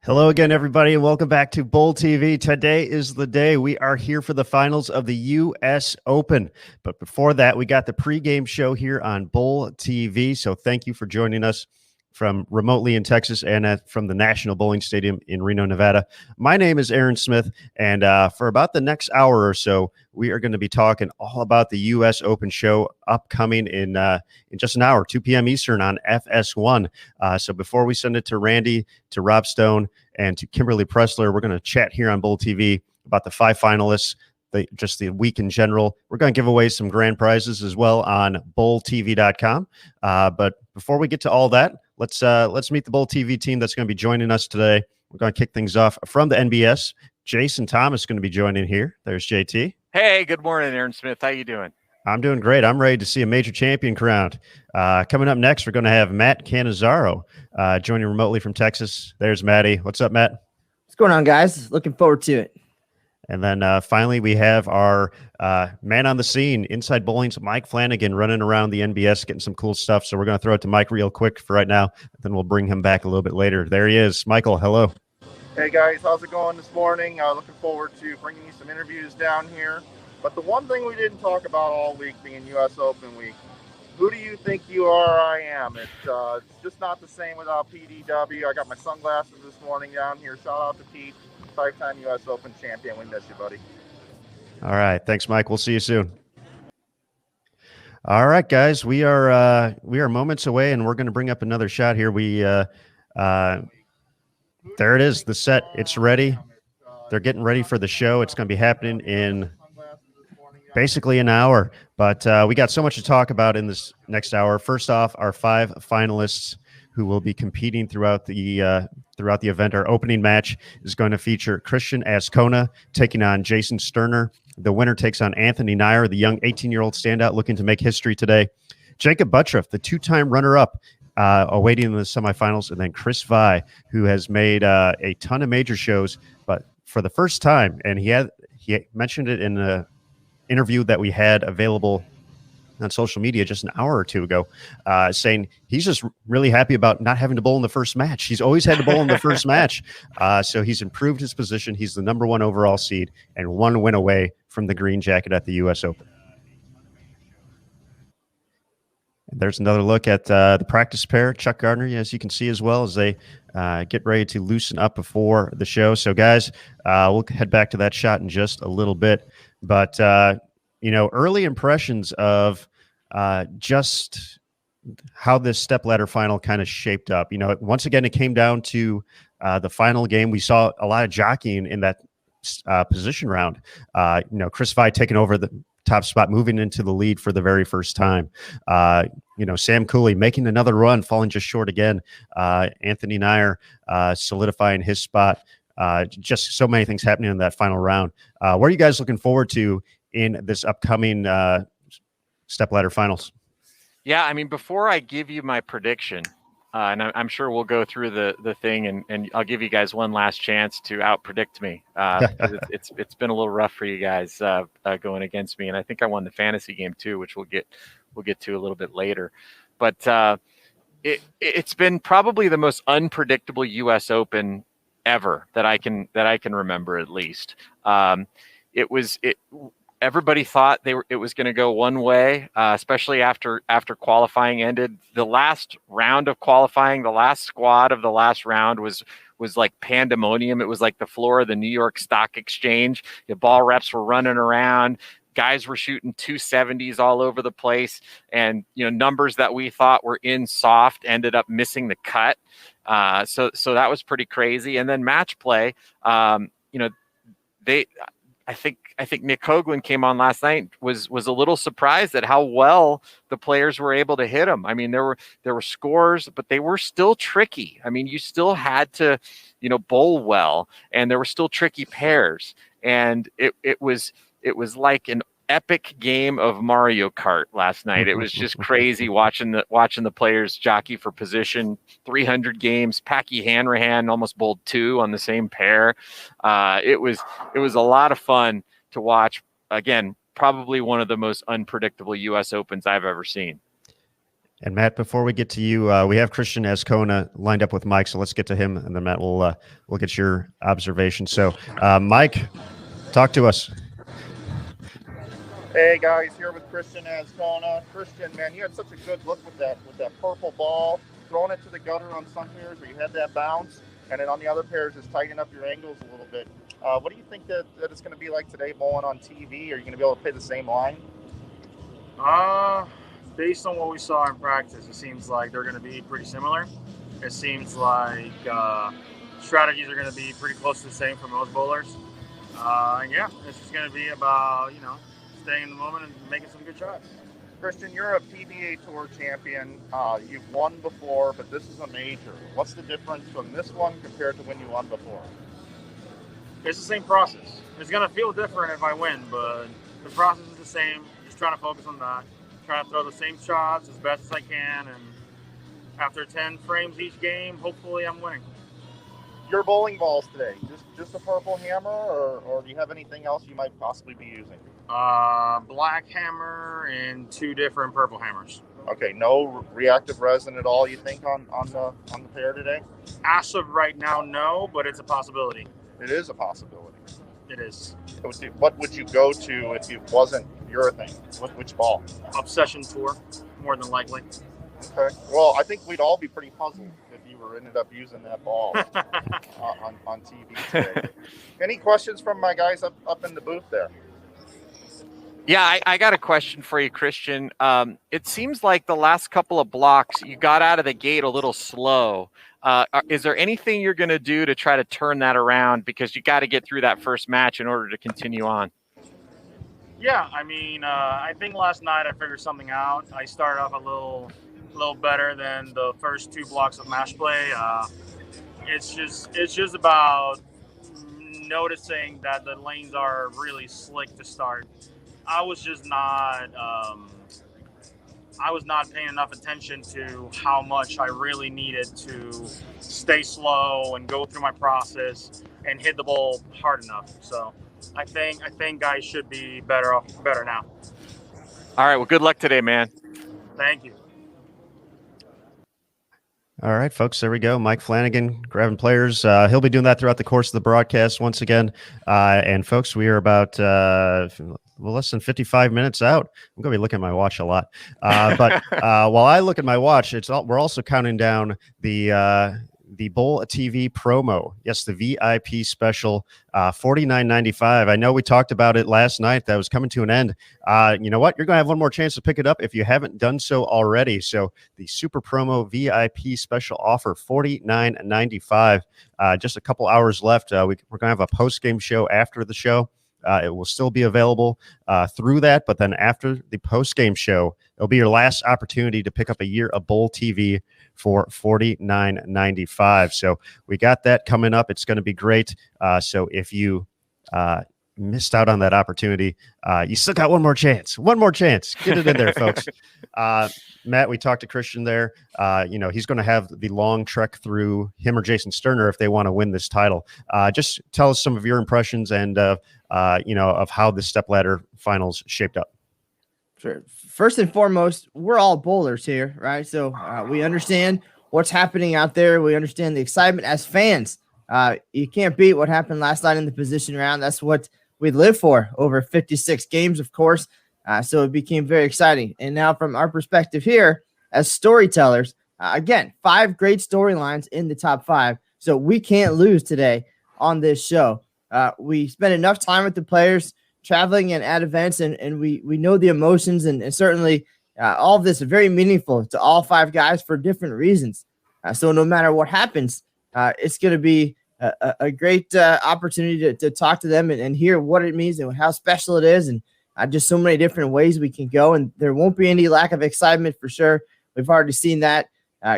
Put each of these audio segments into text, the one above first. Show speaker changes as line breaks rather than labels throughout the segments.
Hello again, everybody, and welcome back to Bowl TV. Today is the day. We are here for the finals of the U.S. Open. But before that, we got the pregame show here on Bowl TV. So thank you for joining us from remotely in Texas and from the National Bowling Stadium in Reno, Nevada. My name is Aaron Smith, and for about the next hour or so, we are going to be talking all about the U.S. Open show upcoming in just an hour, 2 p.m. Eastern on FS1. So before we send it to Randy, to Rob Stone, and to Kimberly Pressler, we're going to chat here on Bowl TV about the 5 finalists, just the week in general. We're going to give away some grand prizes as well on bowltv.com. But before we get to all that, let's meet the Bowl TV team that's going to be joining us today. We're going to kick things off from the NBS. Jason Thomas is going to be joining here. There's JT.
Hey, good morning, Aaron Smith. How you doing?
I'm doing great. I'm ready to see a major champion crowned. Coming up next, we're going to have Matt Cannizzaro joining remotely from Texas. There's Matty. What's up, Matt?
What's going on, guys? Looking forward to it.
And then finally, we have our man on the scene, Inside Bowling's Mike Flanagan, running around the NBS, getting some cool stuff. So we're going to throw it to Mike real quick for right now. Then we'll bring him back a little bit later. There he is. Michael, hello.
Hey, guys. How's it going this morning? Looking forward to bringing you some interviews down here. But the one thing we didn't talk about all week being U.S. Open week, who do you think you are? I am. It's just not the same without PDW. I got my sunglasses this morning down here. Shout out to Pete, 5-time U.S. Open champion. We miss you, buddy.
All right. Thanks, Mike. We'll see you soon. All right, guys. We are moments away, and we're going to bring up another shot here. There it is, the set. It's ready. They're getting ready for the show. It's going to be happening in basically an hour, but we got so much to talk about in this next hour. First off, our 5 finalists who will be competing throughout the event. Our opening match is going to feature Christian Ascona taking on Jason Sterner. The winner takes on Anthony Nyer, the young 18-year-old standout looking to make history today. Jacob Buttriff, the 2-time runner-up, awaiting in the semifinals, and then Chris Vi, who has made a ton of major shows, but for the first time, and he mentioned it in a interview that we had available on social media just an hour or two ago, saying he's just really happy about not having to bowl in the first match. He's always had to bowl in the first match. So he's improved his position. He's the number 1 overall seed and 1 win away from the green jacket at the U.S. Open. And there's another look at the practice pair, Chuck Gardner, as you can see, as well as they get ready to loosen up before the show. So, guys, we'll head back to that shot in just a little bit. But, early impressions of just how this stepladder final kind of shaped up. Once again, it came down to the final game. We saw a lot of jockeying in that position round. Chris Vi taking over the top spot, moving into the lead for the very first time. Sam Cooley making another run, falling just short again. Anthony Nyer solidifying his spot. Just so many things happening in that final round. What are you guys looking forward to in this upcoming stepladder finals?
Yeah, I mean, before I give you my prediction, and I'm sure we'll go through the thing, and I'll give you guys one last chance to out-predict me. It's been a little rough for you guys going against me, and I think I won the fantasy game too, which we'll get to a little bit later. But it's been probably the most unpredictable U.S. Open ever that I can remember, at least. Everybody thought it was going to go one way, especially after qualifying ended. The last round of qualifying, the last squad of the last round was like pandemonium. It was like the floor of the New York Stock Exchange. The ball reps were running around. Guys were shooting 270s all over the place, and numbers that we thought were in soft ended up missing the cut. So that was pretty crazy. And then match play, I think Nick Hoagland came on last night, was a little surprised at how well the players were able to hit them. I mean, there were scores, but they were still tricky. I mean, you still had to, bowl well, and there were still tricky pairs. And it was like an epic game of Mario Kart last night. It was just crazy watching the players jockey for position. 300 games. Packy Hanrahan almost bowled 2 on the same pair. It was a lot of fun to watch. Again, probably one of the most unpredictable U.S. Opens I've ever seen.
And Matt, before we get to you, we have Christian Ascona lined up with Mike, so let's get to him, and then Matt will we'll get your observation. So, Mike, talk to us.
Hey guys, here with Christian Ascona. Christian, man, you had such a good look with that purple ball, throwing it to the gutter on some pairs where you had that bounce, and then on the other pairs, just tightening up your angles a little bit. What do you think that it's going to be like today bowling on TV? Are you going to be able to play the same line?
Based on what we saw in practice, it seems like they're going to be pretty similar. It seems like strategies are going to be pretty close to the same for most bowlers. Yeah, it's just going to be about, staying in the moment and making some good shots.
Christian, you're a PBA Tour champion. You've won before, but this is a major. What's the difference from this one compared to when you won before?
It's the same process. It's going to feel different if I win, but the process is the same. Just trying to focus on that. Trying to throw the same shots as best as I can, and after 10 frames each game, hopefully I'm winning.
Your bowling balls today, just a purple hammer, or do you have anything else you might possibly be using?
Black hammer and 2 different purple hammers.
Okay, no reactive resin at all, you think, on the pair today?
As of right now, no, but it's a possibility.
It is a possibility.
It is.
What would you go to if it wasn't your thing? Which ball?
Obsession Tour, more than likely.
Okay. Well, I think we'd all be pretty puzzled if you ended up using that ball on TV today. Any questions from my guys up in the booth there?
Yeah, I got a question for you, Christian. It seems like the last couple of blocks, you got out of the gate a little slow. Is there anything you're going to do to try to turn that around? Because you got to get through that first match in order to continue on.
Yeah, I think last night I figured something out. I started off a little better than the first 2 blocks of match play. It's just about noticing that the lanes are really slick to start. I was just not paying enough attention to how much I really needed to stay slow and go through my process and hit the ball hard enough. So I think guys should be better now.
All right. Well, good luck today, man.
Thank you.
All right, folks, there we go. Mike Flanagan grabbing players. He'll be doing that throughout the course of the broadcast once again. And folks, we are about less than 55 minutes out. I'm going to be looking at my watch a lot. But while I look at my watch, we're also counting down the Bowl TV promo. Yes, the VIP special, $49.95. I know we talked about it last night. That was coming to an end. You know what? You're going to have one more chance to pick it up if you haven't done so already. So the Super Promo VIP special offer, $49.95. Just a couple hours left. We're going to have a post-game show after the show. It will still be available through that, but then after the post-game show, it'll be your last opportunity to pick up a year of Bowl TV for $49.95. So we got that coming up. It's going to be great. So if you missed out on that opportunity, you still got one more chance. One more chance. Get it in there, folks. Matt, we talked to Christian there. He's going to have the long trek through him or Jason Sterner if they want to win this title. Just tell us some of your impressions and of how the stepladder finals shaped up.
Sure. First and foremost, we're all bowlers here, right? So we understand what's happening out there. We understand the excitement as fans. You can't beat what happened last night in the position round. That's what we live for, over 56 games, of course. So it became very exciting. And now from our perspective here as storytellers, again, 5 great storylines in the top 5. So we can't lose today on this show. We spent enough time with the players traveling and at events, and we know the emotions, and certainly all of this is very meaningful to all 5 guys for different reasons. So no matter what happens, it's going to be a great opportunity to talk to them and hear what it means and how special it is, and just so many different ways we can go, and there won't be any lack of excitement for sure. We've already seen that.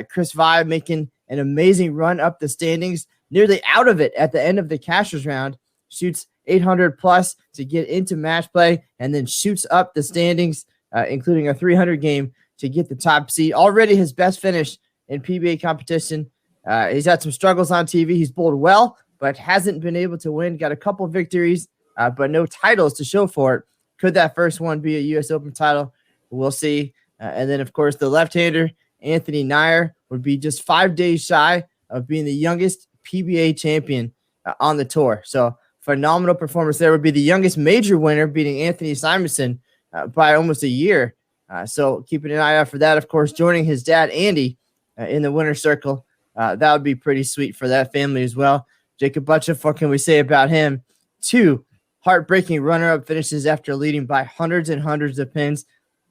Chris Vibe making an amazing run up the standings, nearly out of it at the end of the Cashers round, shoots 800 plus to get into match play, and then shoots up the standings, including a 300 game to get the top seed. Already his best finish in PBA competition. He's had some struggles on TV. He's bowled well, but hasn't been able to win. Got a couple victories, but no titles to show for it. Could that first one be a U.S. Open title? We'll see. And then, of course, the left-hander, Anthony Nair, would be just 5 days shy of being the youngest PBA champion on the tour. So phenomenal performance there. Would be the youngest major winner, beating Anthony Simonson by almost a year. So keeping an eye out for that. Of course, joining his dad, Andy, in the winner's circle. That would be pretty sweet for that family as well. Jacob Butchoff, what can we say about him? 2 heartbreaking runner-up finishes after leading by hundreds and hundreds of pins.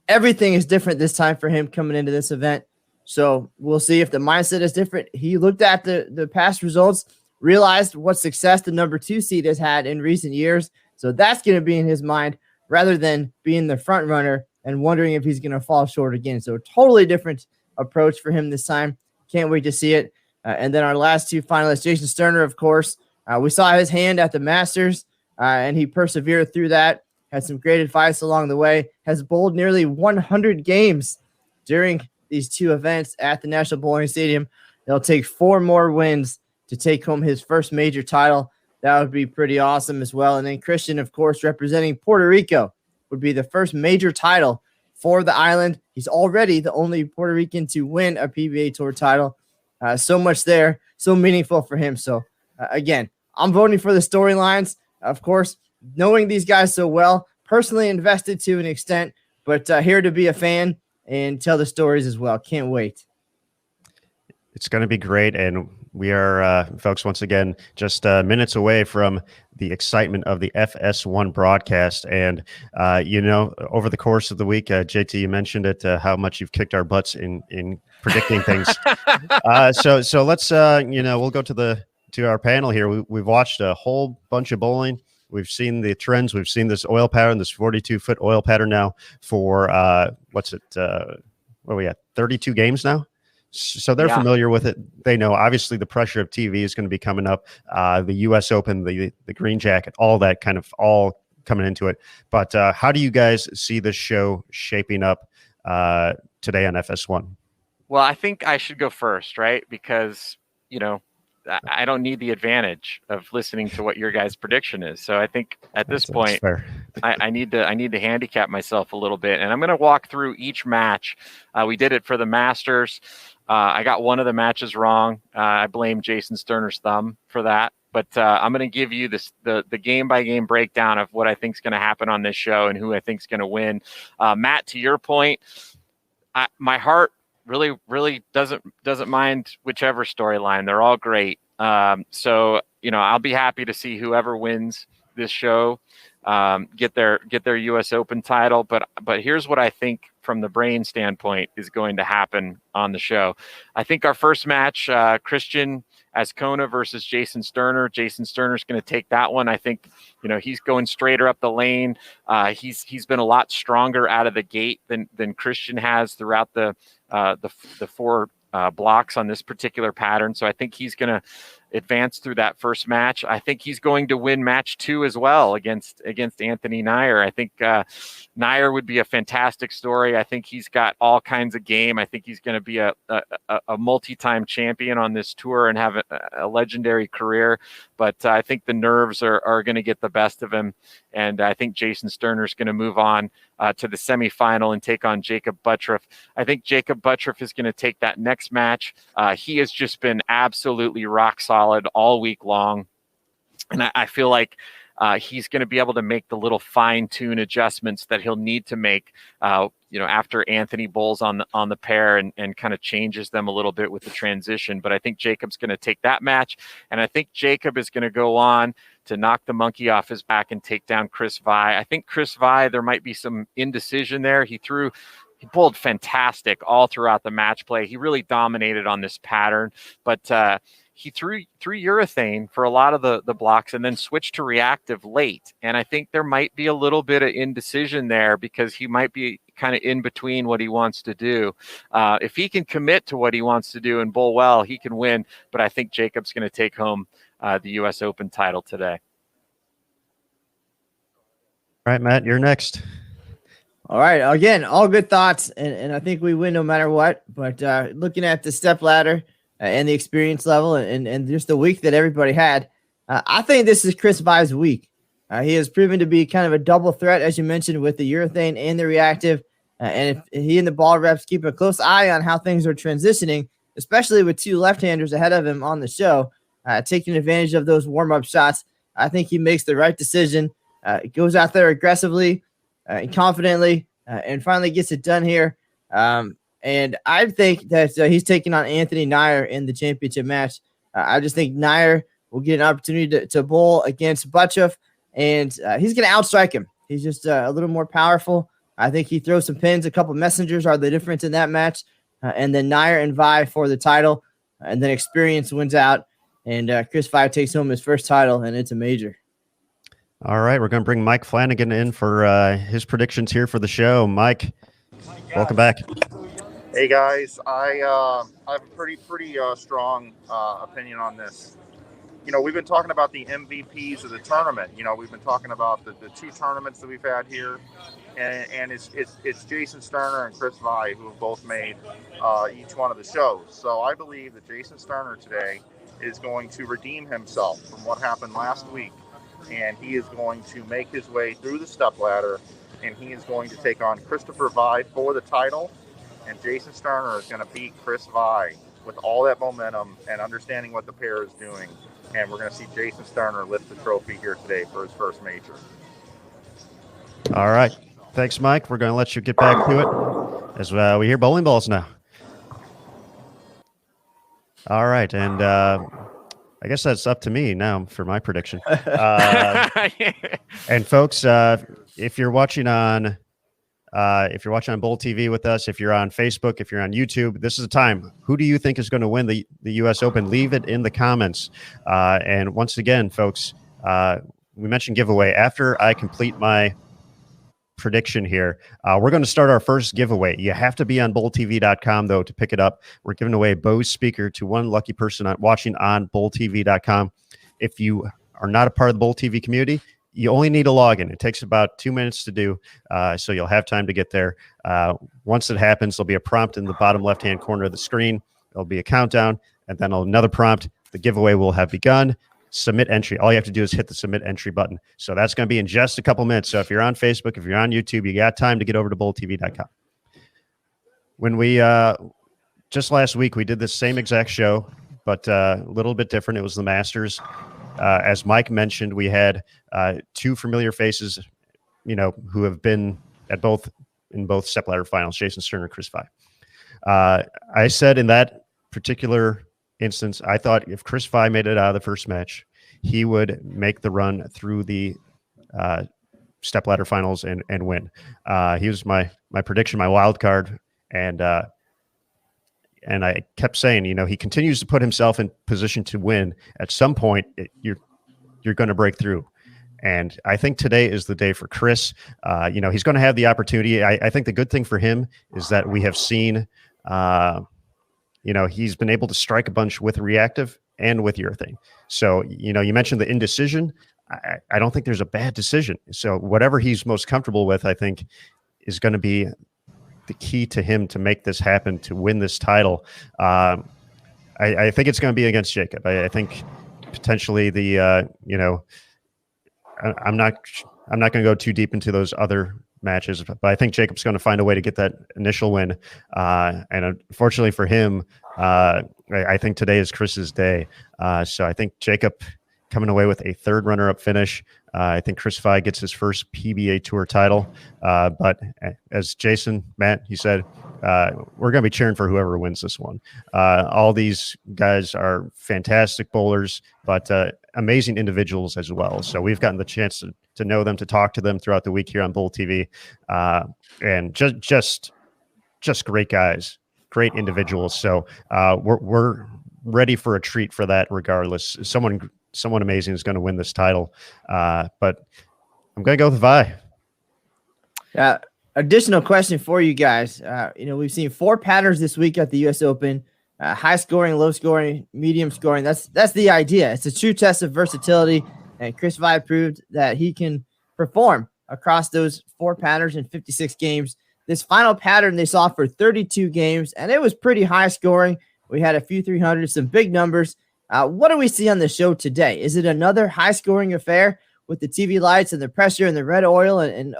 Everything is different this time for him coming into this event. So we'll see if the mindset is different. He looked at the past results, realized what success the number 2 seed has had in recent years. So that's going to be in his mind rather than being the front runner and wondering if he's going to fall short again. So totally different approach for him this time. Can't wait to see it. And then our last 2 finalists, Jason Sterner, of course. We saw his hand at the Masters, and he persevered through that. Had some great advice along the way. Has bowled nearly 100 games during these 2 events at the National Bowling Stadium. It'll take 4 more wins to take home his first major title. That would be pretty awesome as well. And then Christian, of course, representing Puerto Rico, would be the first major title for the island. He's already the only Puerto Rican to win a PBA Tour title. So much there, so meaningful for him. So, again, I'm voting for the storylines. Of course, knowing these guys so well, personally invested to an extent, but here to be a fan and tell the stories as well. Can't wait.
It's going to be great, and we are, folks, once again, just minutes away from the excitement of the FS1 broadcast. And, over the course of the week, JT, you mentioned it, how much you've kicked our butts in predicting things. So let's, we'll go to our panel here. We've watched a whole bunch of bowling. We've seen the trends. We've seen this oil pattern, this 42-foot oil pattern now for, what are we at, 32 games now? So they're familiar with it. They know, obviously, the pressure of TV is going to be coming up. The U.S. Open, the green jacket, all that kind of all coming into it. But how do you guys see this show shaping up today on FS1?
Well, I think I should go first, right? Because, I don't need the advantage of listening to what your guys' prediction is. So I think at this point, I need to handicap myself a little bit, and I'm going to walk through each match. We did it for the Masters. I got one of the matches wrong. I blame Jason Sterner's thumb for that. But I'm going to give you the game-by-game breakdown of what I think is going to happen on this show and who I think is going to win. Matt, to your point, my heart really doesn't mind whichever storyline. They're all great. So I'll be happy to see whoever wins this show get their U.S. Open title. But here's what I think from the brain standpoint is going to happen on the show. I think our first match, Christian Ascona versus Jason Sterner. Jason Sterner's going to take that one. I think, he's going straighter up the lane. He's been a lot stronger out of the gate than Christian has throughout the 4 blocks on this particular pattern. So I think he's going to advance through that first match. I think he's going to win match 2 as well against Anthony Nair. I think Nair would be a fantastic story. I think he's got all kinds of game. I think he's going to be a multi-time champion on this tour and have a legendary career. But I think the nerves are going to get the best of him. And I think Jason Sterner is going to move on to the semifinal and take on Jacob Butchoff. I think Jacob Butchoff is going to take that next match. He has just been absolutely rock solid all week long. And I feel like he's going to be able to make the little fine-tune adjustments that he'll need to make, after Anthony bowls on the pair and kind of changes them a little bit with the transition. But I think Jacob's going to take that match. And I think Jacob is going to go on to knock the monkey off his back and take down Chris Vi. I think Chris Vi, there might be some indecision there. He bowled fantastic all throughout the match play. He really dominated on this pattern, but he threw urethane for a lot of the blocks and then switched to reactive late. And I think there might be a little bit of indecision there because he might be kind of in between what he wants to do. If he can commit to what he wants to do and bowl well, he can win. But I think Jacob's going to take home the U.S. Open title today.
All right, Matt, you're next.
All right. Again, all good thoughts, and I think we win no matter what. But looking at the step ladder and the experience level and just the week that everybody had, I think this is Chris Vi's week. He has proven to be kind of a double threat, as you mentioned, with the urethane and the reactive. And if he and the ball reps keep a close eye on how things are transitioning, especially with two left-handers ahead of him on the show, taking advantage of those warm-up shots, I think he makes the right decision. Goes out there aggressively and confidently and finally gets it done here. And I think that he's taking on Anthony Nair in the championship match. I just think Nair will get an opportunity to bowl against Butchov, and he's going to outstrike him. He's just a little more powerful. I think he throws some pins. A couple messengers are the difference in that match. And then Nair and Vi for the title. And then Experience wins out. And Chris Vi takes home his first title, and it's a major.
All right, we're going to bring Mike Flanagan in for his predictions here for the show. Mike, welcome back.
Hey guys, I have a pretty strong opinion on this. We've been talking about the MVPs of the tournament. We've been talking about the two tournaments that we've had here, and it's Jason Sterner and Chris Vi who have both made each one of the shows. So I believe that Jason Sterner today is going to redeem himself from what happened last week, and he is going to make his way through the stepladder, and he is going to take on Christopher Vi for the title. And Jason Sterner is going to beat Chris Vi with all that momentum and understanding what the pair is doing. And we're going to see Jason Sterner lift the trophy here today for his first major.
All right. Thanks, Mike. We're going to let you get back to it as we hear bowling balls now. All right. And I guess that's up to me now for my prediction. And folks, if you're watching on Bowl TV with us, if you're on Facebook, if you're on YouTube, this is the time. Who do you think is going to win the U.S. Open? Leave it in the comments. And once again, folks, we mentioned giveaway. After I complete my prediction here, we're going to start our first giveaway. You have to be on bowltv.com, though, to pick it up. We're giving away a Bose speaker to one lucky person watching on bowltv.com. If you are not a part of the Bowl TV community, you only need a login. It takes about 2 minutes to do, so you'll have time to get there. Once it happens, there'll be a prompt in the bottom left-hand corner of the screen. There'll be a countdown, and then another prompt. The giveaway will have begun. Submit entry. All you have to do is hit the submit entry button. So that's going to be in just a couple minutes. So if you're on Facebook, if you're on YouTube, you got time to get over to bowltv.com. When we just last week, we did this same exact show, but a little bit different. It was the Masters. As Mike mentioned, we had two familiar faces, who have been in both stepladder finals, Jason Sterner and Chris Vi. I said in that particular instance, I thought if Chris Vi made it out of the first match, he would make the run through the stepladder finals and win. He was my prediction, my wild card, and I kept saying, he continues to put himself in position to win. At some point, you're going to break through. And I think today is the day for Chris. He's going to have the opportunity. I think the good thing for him is that we have seen, he's been able to strike a bunch with reactive and with urethane. So, you mentioned the indecision. I don't think there's a bad decision. So whatever he's most comfortable with, I think, is going to be the key to him to make this happen, to win this title. I think it's going to be against Jacob. I think potentially I'm not going to go too deep into those other matches, but I think Jacob's going to find a way to get that initial win. And unfortunately for him, I think today is Chris's day. So I think Jacob coming away with a third runner-up finish. I think Chris Vi gets his first PBA Tour title. But as Matt, he said, we're going to be cheering for whoever wins this one. All these guys are fantastic bowlers, but amazing individuals as well. So we've gotten the chance to know them, to talk to them throughout the week here on Bowl TV. And just great guys, great individuals. So we're ready for a treat for that regardless. Someone amazing is going to win this title. But I'm going to go with Vi.
Additional question for you guys. We've seen 4 patterns this week at the U.S. Open. High scoring, low scoring, medium scoring. That's the idea. It's a true test of versatility. And Chris Vi proved that he can perform across those 4 patterns in 56 games. This final pattern they saw for 32 games, and it was pretty high scoring. We had a few 300s, some big numbers. What do we see on the show today? Is it another high-scoring affair with the TV lights and the pressure and the red oil and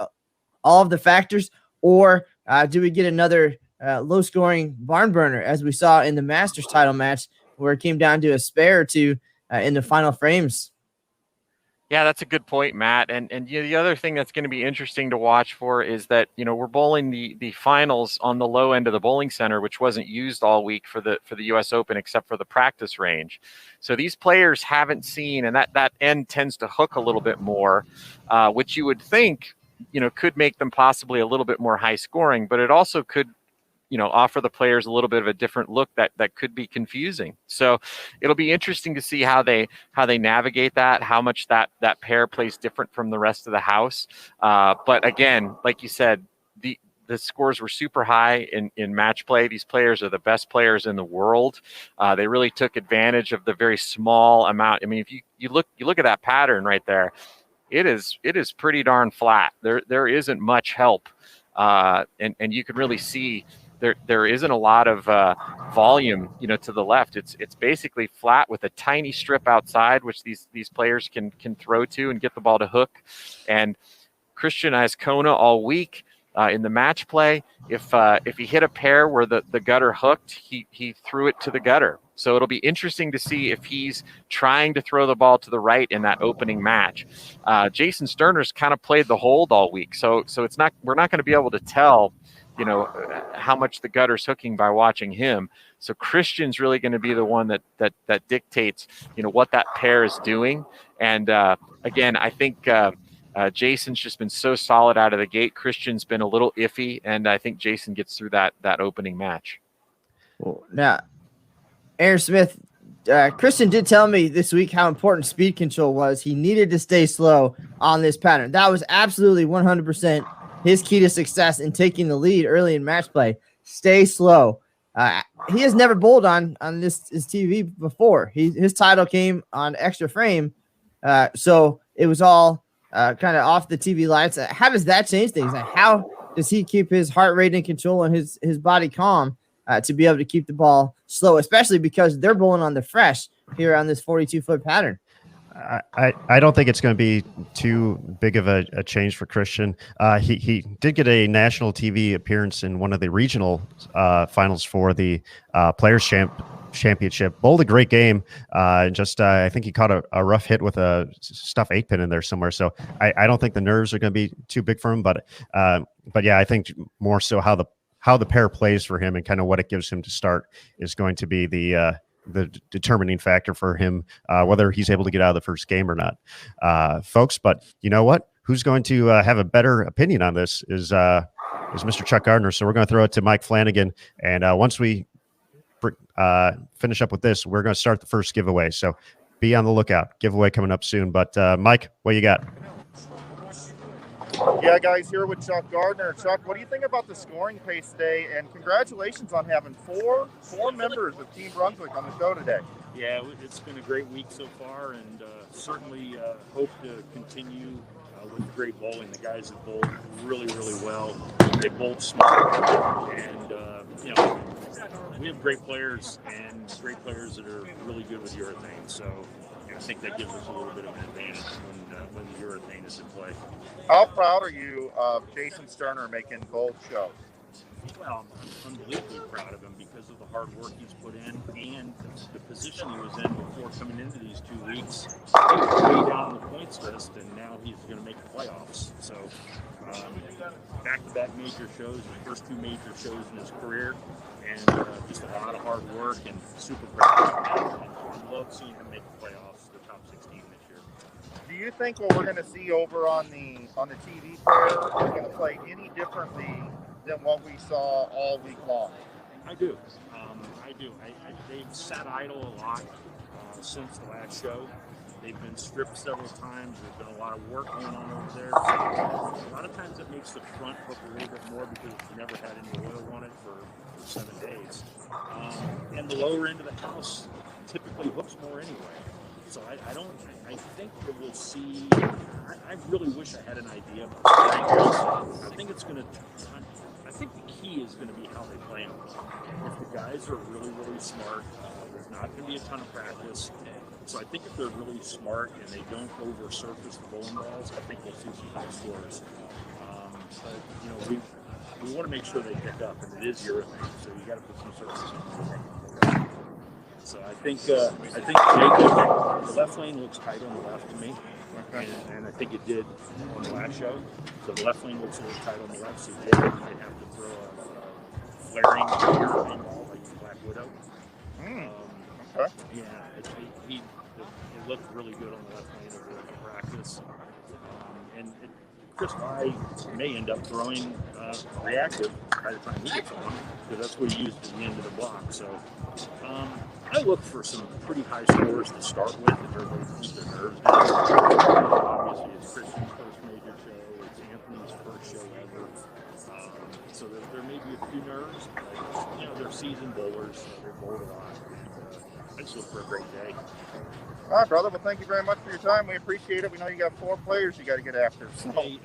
all of the factors? Or do we get another low-scoring barn burner as we saw in the Masters title match where it came down to a spare or two in the final frames?
Yeah, that's a good point, Matt. And the other thing that's going to be interesting to watch for is that, we're bowling the finals on the low end of the bowling center, which wasn't used all week for the US Open except for the practice range. So these players haven't seen, and that end tends to hook a little bit more, which you would think, could make them possibly a little bit more high scoring, but it also could offer the players a little bit of a different look that could be confusing. So it'll be interesting to see how they navigate that, how much that pair plays different from the rest of the house. But again, like you said, the scores were super high in match play. These players are the best players in the world. They really took advantage of the very small amount. I mean, if you look at that pattern right there, it is pretty darn flat. There isn't much help. And you can really see there isn't a lot of volume, to the left. It's basically flat with a tiny strip outside, which these players can throw to and get the ball to hook. And Christian has Kona all week in the match play. If he hit a pair where the gutter hooked, he threw it to the gutter. So it'll be interesting to see if he's trying to throw the ball to the right in that opening match. Jason Sterner's kind of played the hold all week, so we're not going to be able to tell how much the gutter's hooking by watching him. So Christian's really going to be the one that dictates, what that pair is doing. And again, I think Jason's just been so solid out of the gate. Christian's been a little iffy, and I think Jason gets through that opening match.
Well, now, Aaron Smith, Christian did tell me this week how important speed control was. He needed to stay slow on this pattern. That was absolutely 100% his key to success in taking the lead early in match play. Stay slow. He has never bowled on his TV before. His title came on extra frame, so it was all kind of off the TV lights. How does that change things? How does he keep his heart rate in control and his body calm to be able to keep the ball slow, especially because they're bowling on the fresh here on this 42-foot pattern?
I don't think it's going to be too big of a change for Christian. He did get a national TV appearance in one of the regional finals for the Players Championship. Bowled a great game. I think he caught a rough hit with a stuff 8-pin in there somewhere. So I don't think the nerves are going to be too big for him. But yeah, I think more so how the pair plays for him and kind of what it gives him to start is going to be the determining factor for him, whether he's able to get out of the first game or not, folks. But you know what? Who's going to have a better opinion on this is Mr. Chuck Gardner. So we're going to throw it to Mike Flanagan. And once we finish up with this, we're going to start the first giveaway. So be on the lookout. Giveaway coming up soon. But Mike, what you got?
Yeah, guys, here with Chuck Gardner. Chuck, what do you think about the scoring pace today? And congratulations on having four members of Team Brunswick on the show today.
Yeah, it's been a great week so far, and certainly hope to continue with great bowling. The guys have bowled really, really well. They bowled smart, and we have great players that are really good with urethane. So I think that gives us a little bit of an advantage when the urethane is in play.
How proud are you of Jason Sterner making both shows?
Well, I'm unbelievably proud of him because of the hard work he's put in and the position he was in before coming into these 2 weeks. He was way down on the points list, and now he's going to make the playoffs. So back-to-back major shows, the first 2 major shows in his career, and just a lot of hard work and super proud. I love seeing him make the playoffs, the top 16 this year.
Do you think what we're going to see over on the TV player is going to play any differently than what we saw all week long?
I do. They've sat idle a lot since the last show. They've been stripped several times. There's been a lot of work going on over there. So a lot of times it makes the front hook a little bit more because you never had any oil on it for 7 days. And the lower end of the house typically hooks more anyway. So I think that we'll see. I really wish I had an idea about that. I think the key is going to be how they play them. If the guys are really, really smart, there's not going to be a ton of practice. So I think if they're really smart and they don't over-surface the bowling balls, I think we'll see some high scores. but we want to make sure they pick up, and it is urethane, so you got to put some surface on it. So I think Jacob, the left lane looks tight on the left to me, and I think it did on the last show. So the left lane looks a little tight on the left, so Jacob might have to throw a flaring urethane ball like Black Widow.
Okay.
Yeah, it looked really good on the left lane over in practice. And Chris I may end up throwing reactive by the time he gets on, because that's what he used at the end of the block. So I look for some pretty high scores to start with, if everybody keeps their nerves down. Obviously, it's Christian's first major show, it's Anthony's first show ever. So there may be a few nerves, but they're seasoned bowlers, so they bowl a lot. I just look for a great day.
All right, brother. Well, thank you very much for your time. We appreciate it. We know you got 4 players you got to get after. So.
Hey,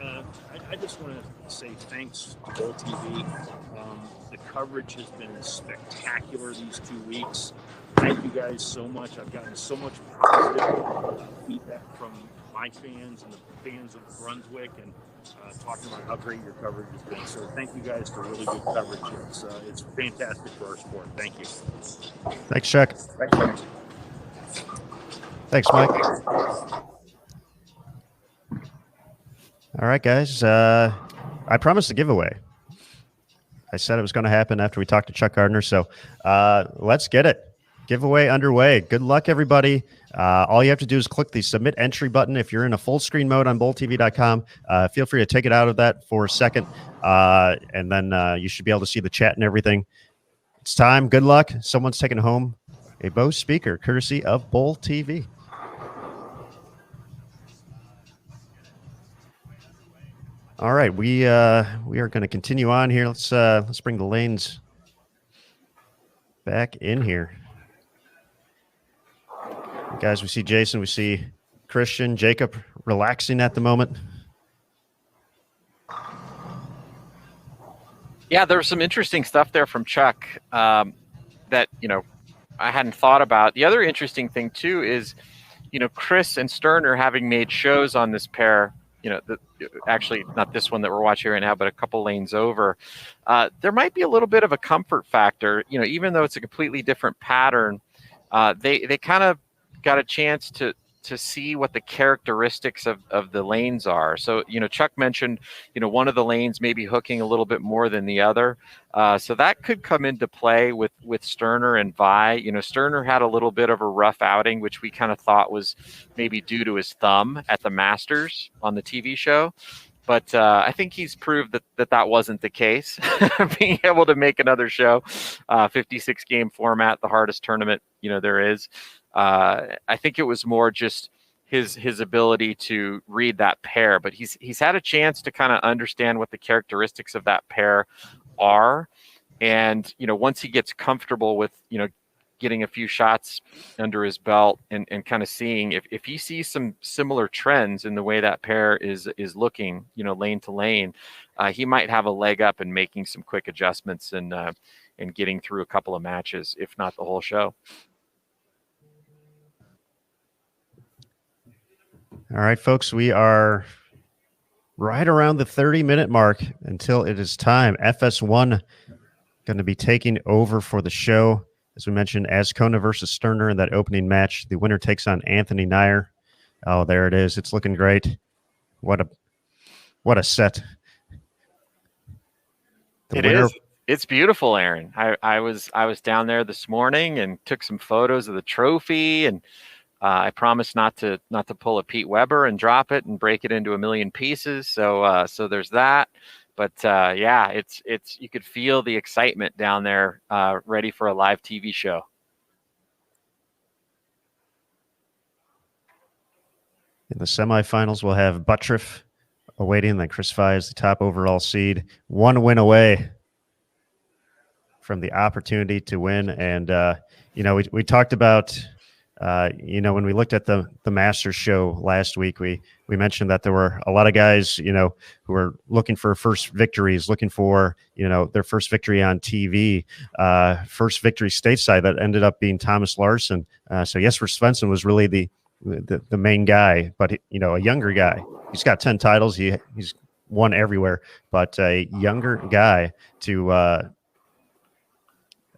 I just want to say thanks to Bowl TV. The coverage has been spectacular these 2 weeks. Thank you guys so much. I've gotten so much positive feedback from my fans and the fans of Brunswick, and talking about how great your coverage has been. So thank you guys for really good coverage. It's fantastic for our sport. Thank you.
Thanks, Chuck.
Thanks, man.
Thanks, Mike. All right, guys. I promised a giveaway. I said it was going to happen after we talked to Chuck Gardner. So let's get it. Giveaway underway. Good luck, everybody. All you have to do is click the submit entry button. If you're in a full screen mode on bowltv.com, feel free to take it out of that for a second. And then you should be able to see the chat and everything. It's time. Good luck. Someone's taking home a Bose speaker courtesy of Bowl TV. All right, we are going to continue on here. Let's bring the lanes back in here. Guys, we see Jason, we see Christian, Jacob relaxing at the moment.
Yeah, there was some interesting stuff there from Chuck that, I hadn't thought about. The other interesting thing, too, is, Chris and Sterner having made shows on this pair, actually not this one that we're watching right now, but a couple lanes over. There might be a little bit of a comfort factor, even though it's a completely different pattern. They kind of got a chance to see what the characteristics of the lanes are. So, Chuck mentioned, one of the lanes maybe hooking a little bit more than the other. So that could come into play with Sterner and Vi. Sterner had a little bit of a rough outing, which we kind of thought was maybe due to his thumb at the Masters on the TV show. But I think he's proved that wasn't the case. Being able to make another show, 56 game format, the hardest tournament, there is. I think it was more just his ability to read that pair, but he's had a chance to kind of understand what the characteristics of that pair are. And, once he gets comfortable with, getting a few shots under his belt and kind of seeing if he sees some similar trends in the way that pair is looking, lane to lane, he might have a leg up in making some quick adjustments and getting through a couple of matches, if not the whole show.
All right, folks, we are right around the 30-minute mark until it is time. FS1 going to be taking over for the show. As we mentioned, Ascona versus Sterner in that opening match. The winner takes on Anthony Nair. Oh, there it is. It's looking great. What a set.
It is. It's beautiful, Aaron. I was down there this morning and took some photos of the trophy, and I promised not to pull a Pete Weber and drop it and break it into a million pieces. So there's that. But yeah, it's you could feel the excitement down there, ready for a live TV show.
In the semifinals, we'll have Buttriff awaiting, then Chris Fye is the top overall seed, 1 win away from the opportunity to win. And we talked about. When we looked at the Masters show last week, we mentioned that there were a lot of guys, who were looking for first victories, looking for, their first victory on TV, first victory stateside. That ended up being Thomas Larson. So Jesper Svensson was really the main guy, but a younger guy. He's got 10 titles. He's won everywhere, but a younger guy to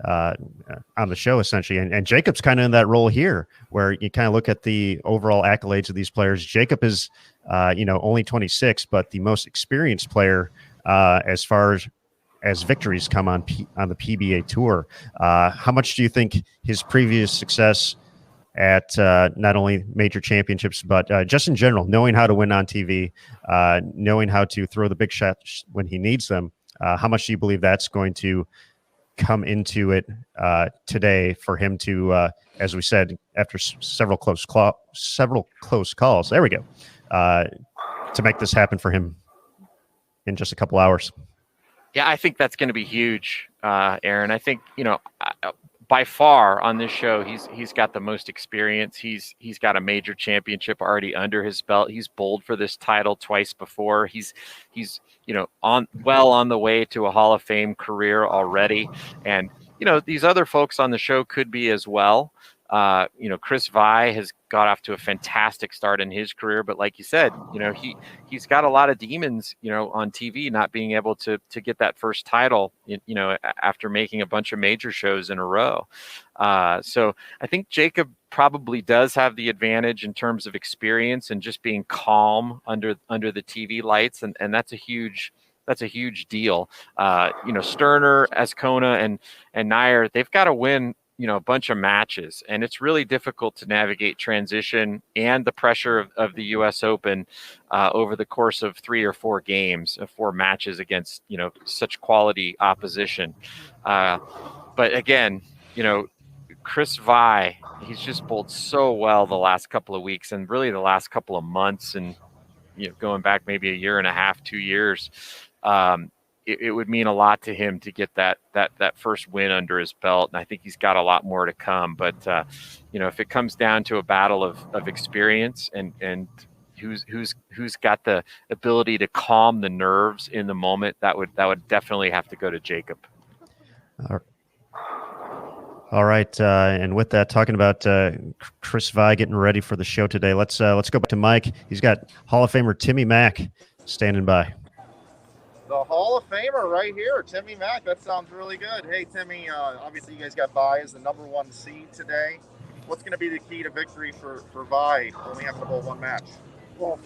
on the show essentially, and Jacob's kind of in that role here, where you kind of look at the overall accolades of these players. Jacob is, only 26, but the most experienced player as far as victories come on the PBA Tour. How much do you think his previous success at not only major championships, but just in general, knowing how to win on TV, knowing how to throw the big shots when he needs them, how much do you believe that's going to come into it today for him to, as we said, after several close calls, there we go, to make this happen for him in just a couple hours?
Yeah, I think that's going to be huge, Aaron. I think, by far on this show, he's got the most experience. He's got a major championship already under his belt. He's bowled for this title twice before. He's on the way to a Hall of Fame career already. And these other folks on the show could be as well. Chris Vi has got off to a fantastic start in his career, but like you said, he's got a lot of demons, on TV, not being able to get that first title, after making a bunch of major shows in a row. So I think Jacob probably does have the advantage in terms of experience and just being calm under the TV lights, and that's a huge deal. Sterner, Ascona, and Nair, they've got to win a bunch of matches, and it's really difficult to navigate transition and the pressure of the US Open over the course of 3 or 4 games, 4 matches against such quality opposition. But again, Chris Vi, he's just bowled so well the last couple of weeks and really the last couple of months, and going back maybe a year and a half, 2 years. It would mean a lot to him to get that first win under his belt, and I think he's got a lot more to come. But if it comes down to a battle of experience and who's got the ability to calm the nerves in the moment, that would definitely have to go to Jacob.
All right, and with that, talking about Chris Vi getting ready for the show today, let's go back to Mike. He's got Hall of Famer Timmy Mack standing by.
The Hall of Famer right here, Timmy Mack. That sounds really good. Hey, Timmy, obviously you guys got Vi as the #1 seed today. What's going to be the key to victory for Vi when we have to bowl one match?
Well,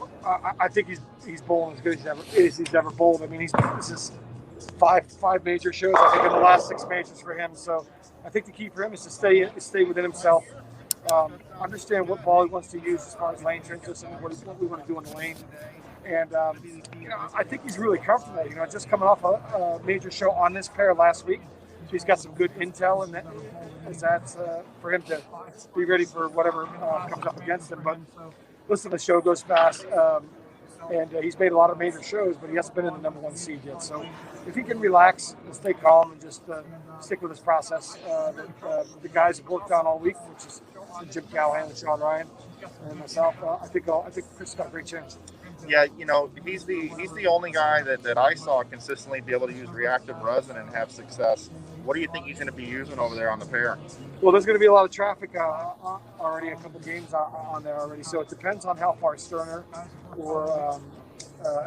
I think he's bowling as good as he's ever bowled. I mean, this is five major shows, I think, in the last 6 majors for him. So I think the key for him is to stay within himself, understand what ball he wants to use as far as lane transition and what we want to do in the lane. And, I think he's really comfortable, just coming off a major show on this pair last week. He's got some good intel, and that's for him to be ready for whatever comes up against him. But listen, the show goes fast, and he's made a lot of major shows, but he hasn't been in the #1 seed yet. So if he can relax and stay calm and just stick with his process that the guys have worked on all week, which is Jim Callahan and Sean Ryan and myself, I think Chris has got a great chance.
Yeah, he's the only guy that I saw consistently be able to use reactive resin and have success. What do you think he's going to be using over there on the pair?
Well, there's going to be a lot of traffic already, a couple games on there already. So it depends on how far Sterner or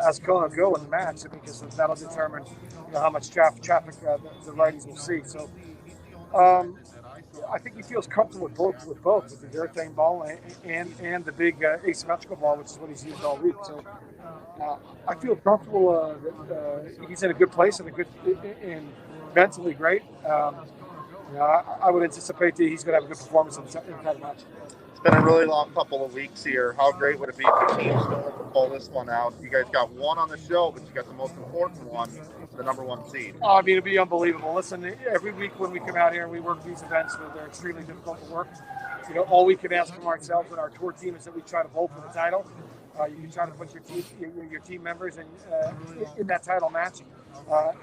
Ascona go in the match, because that'll determine how much traffic the righties will see. So I think he feels comfortable with both the urethane ball and the big asymmetrical ball, which is what he's used all week. So I feel comfortable that he's in a good place and mentally great. I would anticipate that he's going to have a good performance in the match.
It's been a really long couple of weeks here. How great would it be if the team still to pull this one out? You guys got one on the show, but you got the most important one, the #1 seed.
Oh, I mean, it'd be unbelievable. Listen, every week when we come out here and we work these events, they're extremely difficult to work. All we can ask from ourselves and our tour team is that we try to bowl for the title. You can try to put your team members in that title match.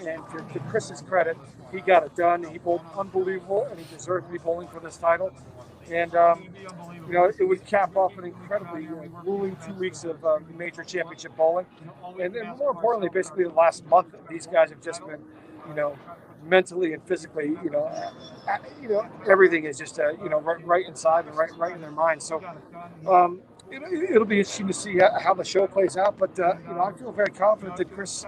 And to Chris's credit, he got it done. He bowled unbelievable, and he deserved to be bowling for this title. And, it would cap off an incredibly grueling 2 weeks of major championship bowling. And then more importantly, basically the last month, these guys have just been, mentally and physically, everything is just, right inside and right in their minds. So it'll be interesting to see how the show plays out. But I feel very confident that Chris,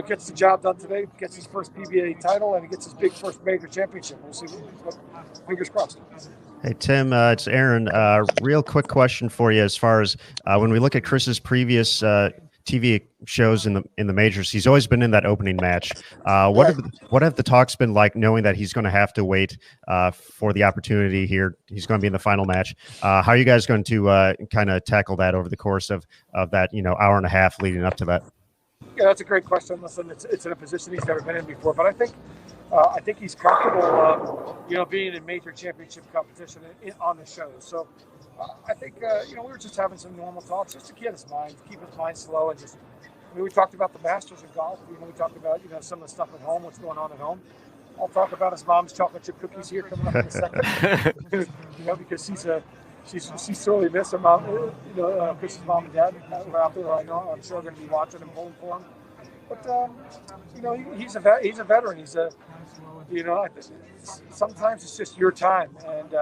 gets the job done today, gets his first PBA title, and he gets his big first major championship. We'll see. Fingers crossed.
Hey, Tim, it's Aaron. Real quick question for you as far as when we look at Chris's previous TV shows in the majors, he's always been in that opening match. What have the talks been like, knowing that he's going to have to wait for the opportunity here? He's going to be in the final match. How are you guys going to kind of tackle that over the course of that hour and a half leading up to that?
Yeah, that's a great question. Listen, it's in a position he's never been in before, but I think he's comfortable, being in major championship competition on the show. So I think, we were just having some normal talks just to keep his mind slow, and just, we talked about the Masters of golf. We talked about, some of the stuff at home, what's going on at home. I'll talk about his mom's chocolate chip cookies here coming up in a second, because she's sorely missed her mom, Chris's mom and dad were out there. I'm sure going to be watching and pulling for him. But he's a veteran. He's sometimes it's just your time, and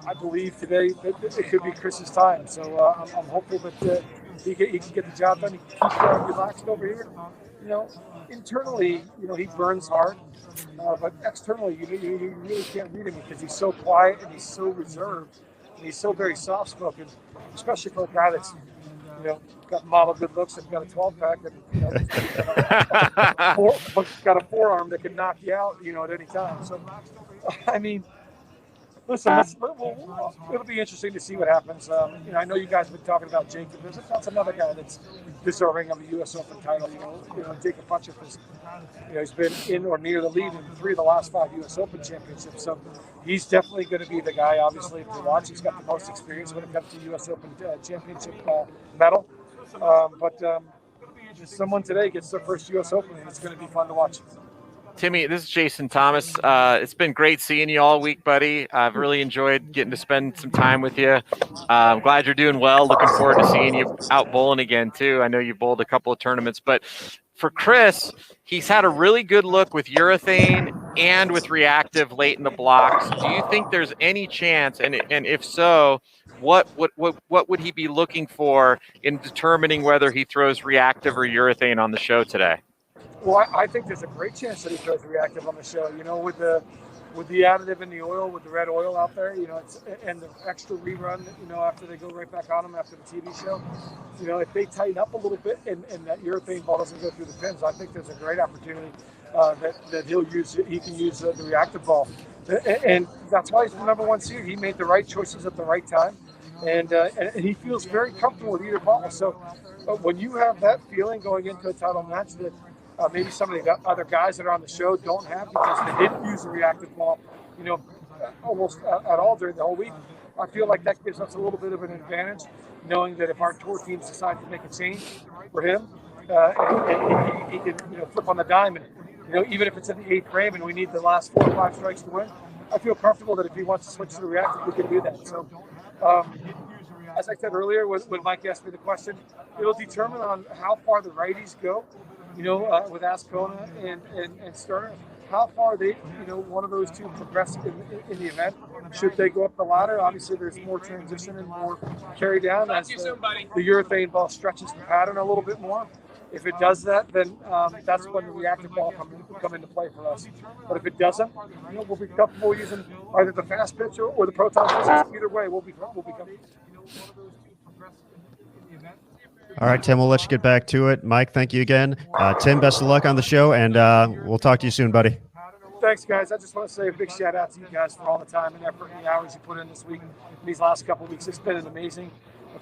I believe today that it could be Chris's time. So I'm hopeful that he can get the job done. He can keep relaxed over here. Internally, he burns hard, but externally, you really can't read him because he's so quiet and he's so reserved and he's so very soft-spoken, especially for a guy that's got model good looks and got a 12-pack and got a forearm that can knock you out, at any time. So, listen, it'll be interesting to see what happens. I know you guys have been talking about Jacob. That's another guy that's deserving of a U.S. Open title. Jacob Butcher he's been in or near the lead in 3 of the last 5 U.S. Open championships. So he's definitely going to be the guy, obviously, to watch. He's got the most experience when it comes to U.S. Open championship medal. But someone today gets their first U.S. Open, and it's going to be fun to watch.
Timmy, this is Jason Thomas. It's been great seeing you all week, buddy. I've really enjoyed getting to spend some time with you. I'm glad you're doing well. Looking forward to seeing you out bowling again, too. I know you bowled a couple of tournaments. But for Chris, he's had a really good look with urethane and with reactive late in the blocks. Do you think there's any chance, and if so, what would he be looking for in determining whether he throws reactive or urethane on the show today?
Well, I think there's a great chance that he throws reactive on the show. With the additive in the oil, with the red oil out there, and the extra rerun, after they go right back on him after the TV show, if they tighten up a little bit and that urethane ball doesn't go through the pins, I think there's a great opportunity that he can use the reactive ball, and that's why he's the number 1 seed. He made the right choices at the right time, and he feels very comfortable with either ball. So when you have that feeling going into a title match that maybe some of the other guys that are on the show don't have because they didn't use the reactive ball, almost at all during the whole week. I feel like that gives us a little bit of an advantage, knowing that if our tour teams decide to make a change for him, and he can flip on the dime, and even if it's in the 8th frame and we need the last 4 or 5 strikes to win, I feel comfortable that if he wants to switch to the reactive, we can do that. So, as I said earlier, when Mike asked me the question, it'll determine on how far the righties go. With Ascona and Sterner, how far they, one of those two progress in the event. Should they go up the ladder? Obviously, there's more transition and more carry down as the urethane ball stretches the pattern a little bit more. If it does that, then that's when the reactive ball come into play for us. But if it doesn't, we'll be comfortable using either the fast pitch or the proton physics. Either way, we'll be comfortable.
All right, Tim, we'll let you get back to it. Mike, thank you again. Tim, best of luck on the show, and we'll talk to you soon, buddy.
Thanks, guys. I just want to say a big shout out to you guys for all the time and effort and the hours you put in this week, these last couple of weeks. It's been an amazing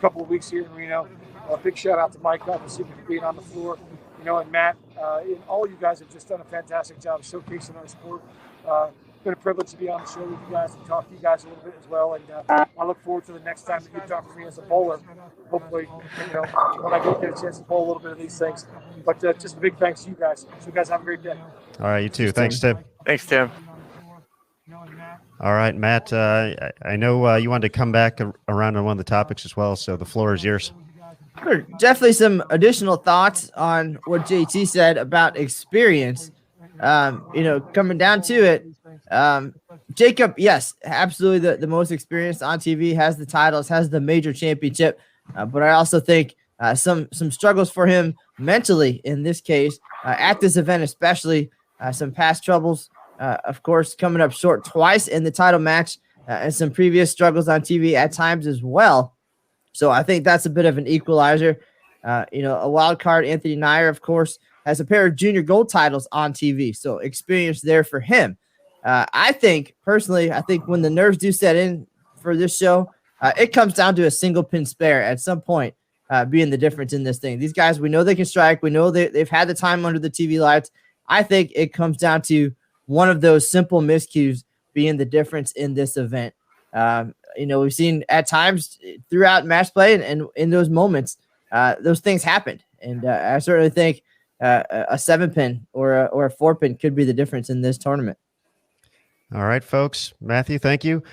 couple of weeks here in Reno. A big shout out to Mike, obviously, for being on the floor, and Matt. And all you guys have just done a fantastic job showcasing our sport. It's been a privilege to be on the show with you guys and talk to you guys a little bit as well. And I look forward to the next time that you talk to me as a bowler. Hopefully, when I get a chance to bowl a little bit of these things. But just a big thanks to you guys. So you guys have a great day.
All right, you too. Thanks, Tim.
Thanks, Tim.
All right, Matt, I know you wanted to come back around on one of the topics as well, so the floor is yours.
Sure. Definitely some additional thoughts on what JT said about experience. Coming down to it, Jacob, yes, absolutely the most experienced on TV, has the titles, has the major championship. But I also think some struggles for him mentally in this case, at this event, especially some past troubles, of course, coming up short twice in the title match, and some previous struggles on TV at times as well. So I think that's a bit of an equalizer. A wild card, Anthony Nyer, of course, has a pair of junior gold titles on TV. So experience there for him. I think when the nerves do set in for this show, it comes down to a single pin spare at some point being the difference in this thing. These guys, we know they can strike. We know they've had the time under the TV lights. I think it comes down to one of those simple miscues being the difference in this event. We've seen at times throughout match play and in those moments, those things happened. And I certainly think a 7-pin or a 4-pin could be the difference in this tournament.
All right, folks. Matthew, thank you.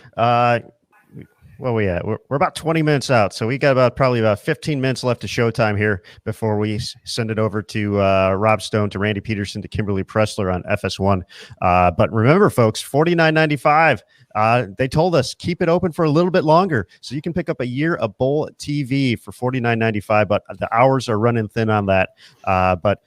Where we at? We're about 20 minutes out, so we got probably about 15 minutes left of showtime here before we send it over to Rob Stone, to Randy Peterson, to Kimberly Pressler on FS1. But remember, folks, $49.95. They told us keep it open for a little bit longer, so you can pick up a year of Bowl TV for $49.95. But the hours are running thin on that. But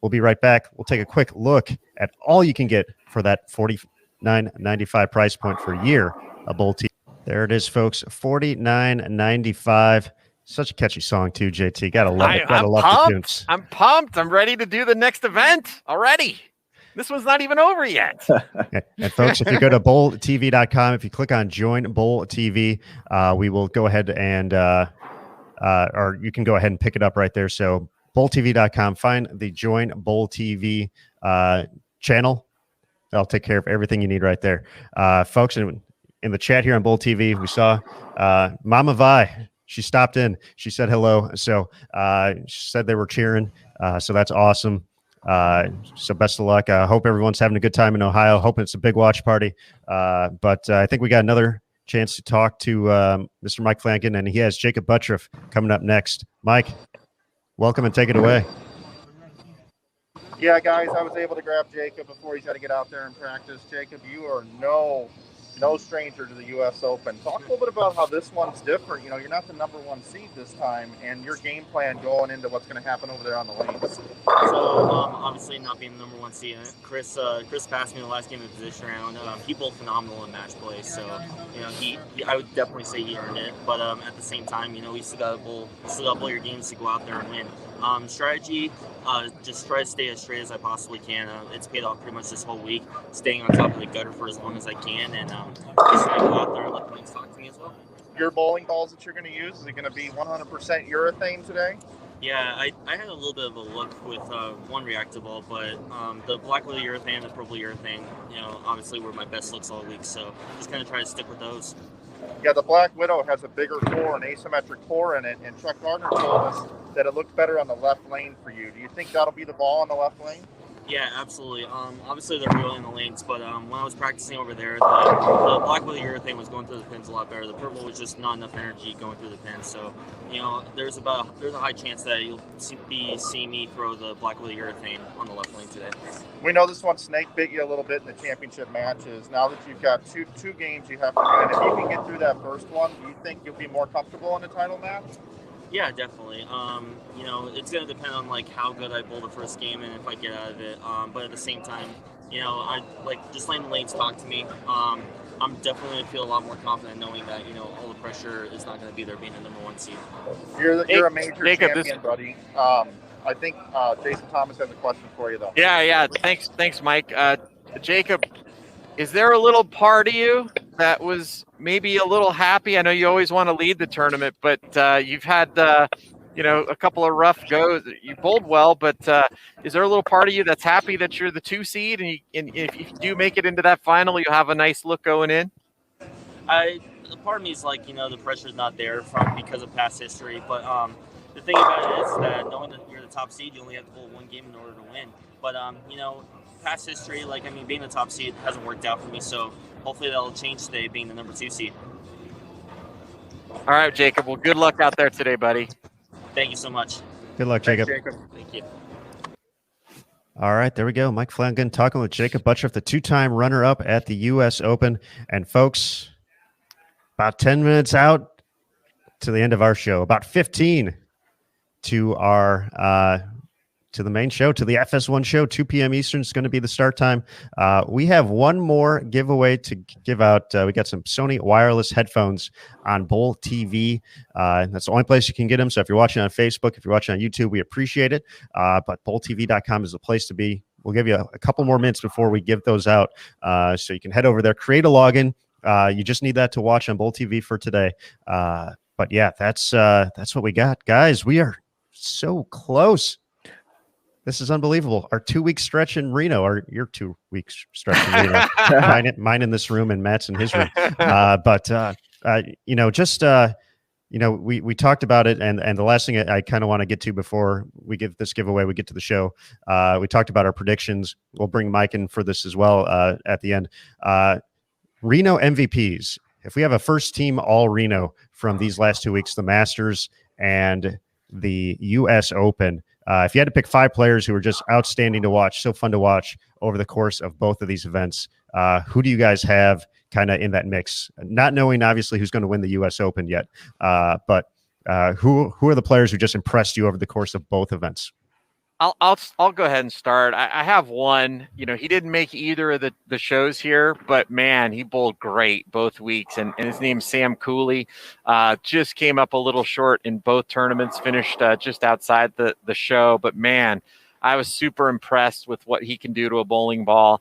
we'll be right back. We'll take a quick look at all you can get for that $49.95 price point for a year of Bowl TV. There it is, folks. $49.95. Such a catchy song, too, JT. Gotta love it. Gotta love the tunes.
I'm pumped. I'm ready to do the next event already. This one's not even over yet.
And folks, if you go to bowltv.com, if you click on Join Bowl TV, we will go ahead and or you can go ahead and pick it up right there. So bowltv.com, find the Join Bowl TV channel. That'll take care of everything you need right there. Folks, in the chat here on Bowl TV, we saw Mama Vi. She stopped in. She said hello. So she said they were cheering. So that's awesome. So best of luck. I hope everyone's having a good time in Ohio. Hoping it's a big watch party. But I think we got another chance to talk to Mr. Mike Flanagan, and he has Jacob Buttriff coming up next. Mike, welcome and take it away.
Yeah, guys, I was able to grab Jacob before he's got to get out there and practice. Jacob, you are no stranger to the U.S. Open. Talk a little bit about how this one's different. You're not the number one seed this time, and your game plan going into what's going to happen over there on the lanes.
So, obviously, not being the number one seed, Chris passed me the last game of the position round. He bowled phenomenal in match play, so I would definitely say he earned it. But at the same time, we still got to bowl your games to go out there and win. Strategy, just try to stay as straight as I possibly can. It's paid off pretty much this whole week, staying on top of the gutter for as long as I can, and just trying to go out there and let the lanes talk to me as well.
Your bowling balls that you're going to use, is it going to be 100% urethane today?
Yeah, I had a little bit of a look with one reactive ball, but the black widow urethane, the purple urethane, obviously were my best looks all week, so just kind of try to stick with those.
Yeah, the Black Widow has a bigger core, an asymmetric core in it, and Chuck Gardner told us that it looked better on the left lane for you. Do you think that'll be the ball on the left lane?
Yeah, absolutely. Obviously, they're real in the lanes, but when I was practicing over there, the black widow urethane was going through the pins a lot better. The purple was just not enough energy going through the pins. So, there's a high chance that you'll see me throw the black widow urethane on the left lane today.
We know this one snake bit you a little bit in the championship matches. Now that you've got two games you have to win, if you can get through that first one, do you think you'll be more comfortable in the title match?
Yeah, definitely. It's going to depend on how good I bowl the first game and if I get out of it. But at the same time, I just letting the lanes talk to me. I'm definitely going to feel a lot more confident knowing that all the pressure is not going to be there being the number one seed.
You're a major champion, buddy. I think Jason Thomas has a question for you though.
Yeah. Thanks, Mike. Jacob, is there a little part of you that was maybe a little happy? I know you always want to lead the tournament, but you've had a couple of rough goes. You bowled well, but is there a little part of you that's happy that you're the 2 seed, and if you do make it into that final, you'll have a nice look going in?
The part of me is the pressure's not there because of past history, but the thing about it is that knowing that you're the top seed, you only have to bowl one game in order to win. But past history, being the top seed hasn't worked out for me, so hopefully that'll change today, being the number 2 seed.
All right, Jacob. Well, good luck out there today, buddy.
Thank you so much.
Good luck, Jacob.
Thanks, Jacob.
Thank you.
All right, there we go. Mike Flanagan talking with Jacob Butcher, the two-time runner-up at the U.S. Open. And folks, about 10 minutes out to the end of our show, about 15 to our to the main show, to the FS1 show, 2 p.m. Eastern is going to be the start time. We have one more giveaway to give out. We got some Sony wireless headphones on Bowl TV. That's the only place you can get them. So if you're watching on Facebook, if you're watching on YouTube, we appreciate it. But bowltv.com is the place to be. We'll give you a couple more minutes before we give those out. So you can head over there, create a login. You just need that to watch on Bowl TV for today. But yeah, that's what we got. Guys, we are so close. This is unbelievable. Our 2-week stretch in Reno, or your 2-week stretch in Reno, mine in this room and Matt's in his room. We talked about it, and the last thing I kind of want to get to before we give this giveaway, we get to the show. We talked about our predictions. We'll bring Mike in for this as well at the end. Reno MVPs. If we have a first team all Reno from these last 2 weeks, the Masters and the U.S. Open. If you had to pick 5 players who were just outstanding to watch, so fun to watch over the course of both of these events, who do you guys have kind of in that mix? Not knowing, obviously, who's going to win the U.S. Open yet, but who are the players who just impressed you over the course of both events?
I'll go ahead and start. I have one. He didn't make either of the shows here, but man, he bowled great both weeks. And his name's Sam Cooley. Just came up a little short in both tournaments, finished just outside the show. But man, I was super impressed with what he can do to a bowling ball.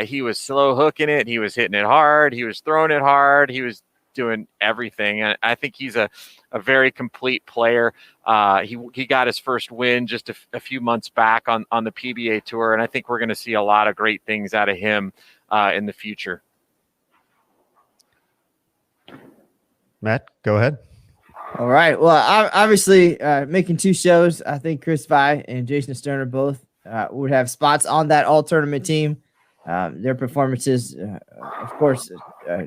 He was slow hooking it. He was hitting it hard. He was throwing it hard. He was doing everything. And I think he's a very complete player. He got his first win just a few months back on the PBA tour. And I think we're going to see a lot of great things out of him in the future.
Matt, go ahead.
All right. Well, obviously, making 2 shows, I think Chris Vi and Jason Sterner both would have spots on that all tournament team. Their performances, of course,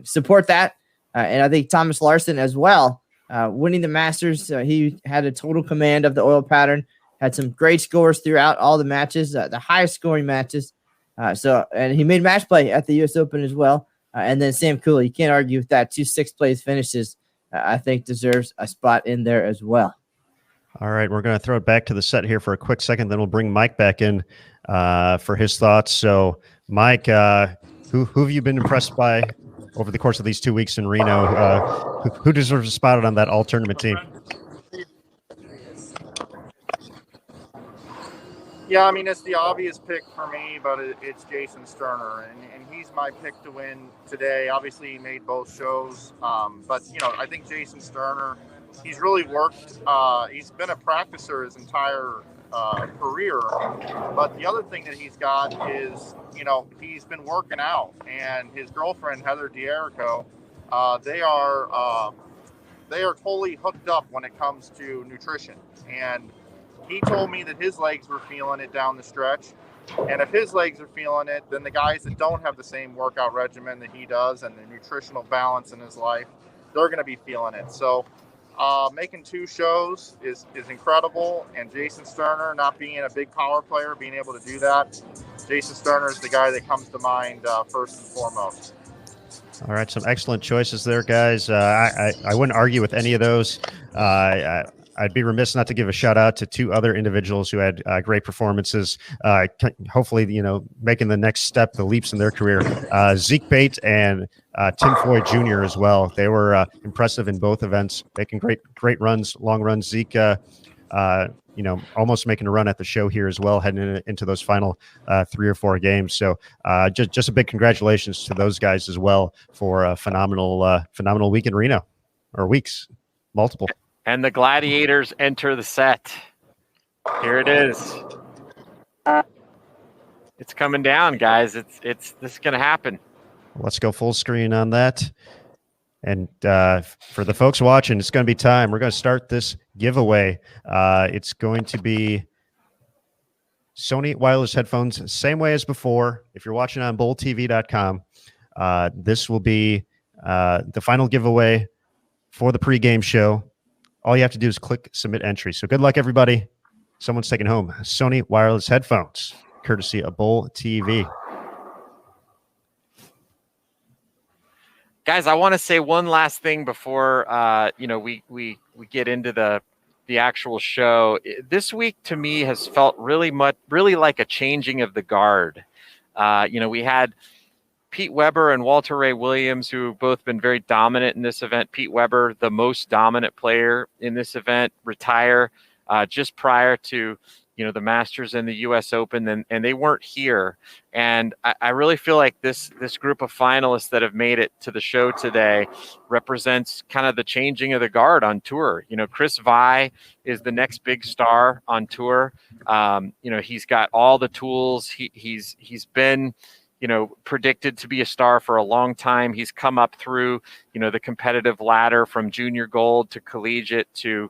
support that. And I think Thomas Larson as well, winning the Masters. He had a total command of the oil pattern, had some great scores throughout all the matches, the highest scoring matches. And he made match play at the U.S. Open as well. And then Sam Cooley, you can't argue with that. 2 6th-place finishes, I think deserves a spot in there as well.
All right, we're going to throw it back to the set here for a quick second, then we'll bring Mike back in for his thoughts. So, Mike, who have you been impressed by over the course of these 2 weeks in Reno? Who deserves a spot on that all-tournament team?
Yeah, I mean, it's the obvious pick for me, but it's Jason Sterner, and he's my pick to win today. Obviously, he made both shows, but, I think Jason Sterner, he's really worked. He's been a practicer his entire career, but the other thing that he's got is, he's been working out, and his girlfriend, Heather D'Erico, they are totally hooked up when it comes to nutrition, and he told me that his legs were feeling it down the stretch. And if his legs are feeling it, then the guys that don't have the same workout regimen that he does and the nutritional balance in his life, they're going to be feeling it. So making 2 shows is incredible. And Jason Sterner, not being a big power player, being able to do that, Jason Sterner is the guy that comes to mind first and foremost.
All right, some excellent choices there, guys. I wouldn't argue with any of those. I'd be remiss not to give a shout out to 2 other individuals who had great performances. Hopefully, making the next step, the leaps in their career. Zeke Bate and Tim Foy Jr. as well. They were impressive in both events, making great runs, long runs. Zeke, almost making a run at the show here as well, heading into those final 3 or 4 games. So just a big congratulations to those guys as well for a phenomenal week in Reno, or weeks, multiple.
And the Gladiators enter the set. Here it is. It's coming down, guys. This is going to happen.
Let's go full screen on that. And for the folks watching, it's going to be time. We're going to start this giveaway. It's going to be Sony wireless headphones, same way as before. If you're watching on bowltv.com, this will be the final giveaway for the pregame show. All you have to do is click submit entry. So good luck, everybody. Someone's taking home Sony wireless headphones. courtesy of Bowl TV.
Guys, I want to say one last thing before we get into the actual show. This week to me has felt really like a changing of the guard. We had Pete Weber and Walter Ray Williams, who have both been very dominant in this event. Pete Weber, the most dominant player in this event, retire just prior to the Masters and the U.S. Open, and they weren't here. And I really feel like this group of finalists that have made it to the show today represents kind of the changing of the guard on tour. Chris Vi is the next big star on tour. He's got all the tools. He's been predicted to be a star for a long time. He's come up through the competitive ladder from junior gold to collegiate to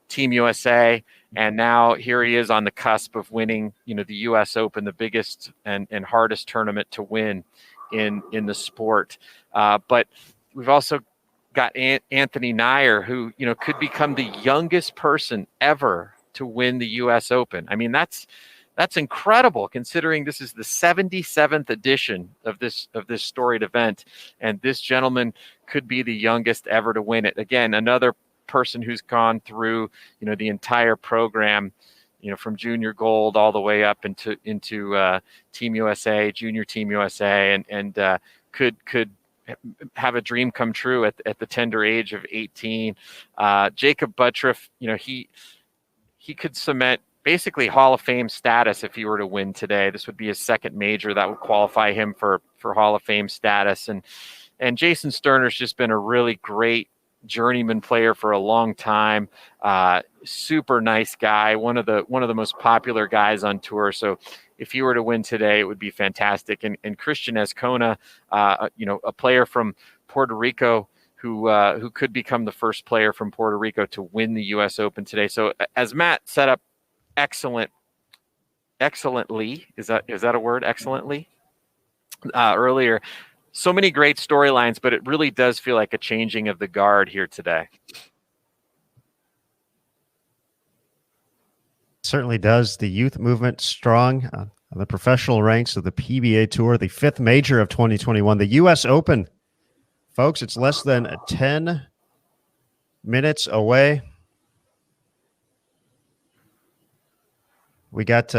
Team USA. And now here he is on the cusp of winning, the U.S. Open, the biggest and hardest tournament to win in the sport. But we've also got Anthony Nair, who, could become the youngest person ever to win the U.S. Open. I mean, that's incredible, considering this is the 77th edition of this storied event, and this gentleman could be the youngest ever to win it. Again, another person who's gone through the entire program, from junior gold all the way up into Team USA, junior Team USA, and could have a dream come true at the tender age of 18. Jacob Buttriff, he could cement basically Hall of Fame status if he were to win today. This would be his second major that would qualify him for Hall of Fame status. And Jason Sterner's just been a really great journeyman player for a long time. Super nice guy, one of the most popular guys on tour. So if he were to win today, it would be fantastic. And Christian Escona, a player from Puerto Rico who could become the first player from Puerto Rico to win the U.S. Open today. So as Matt set up excellently, is that a word? Excellently earlier. So many great storylines, but it really does feel like a changing of the guard here today.
Certainly does. The youth movement strong on the professional ranks of the PBA Tour, the fifth major of 2021, the U.S. Open. Folks, it's less than 10 minutes away. We got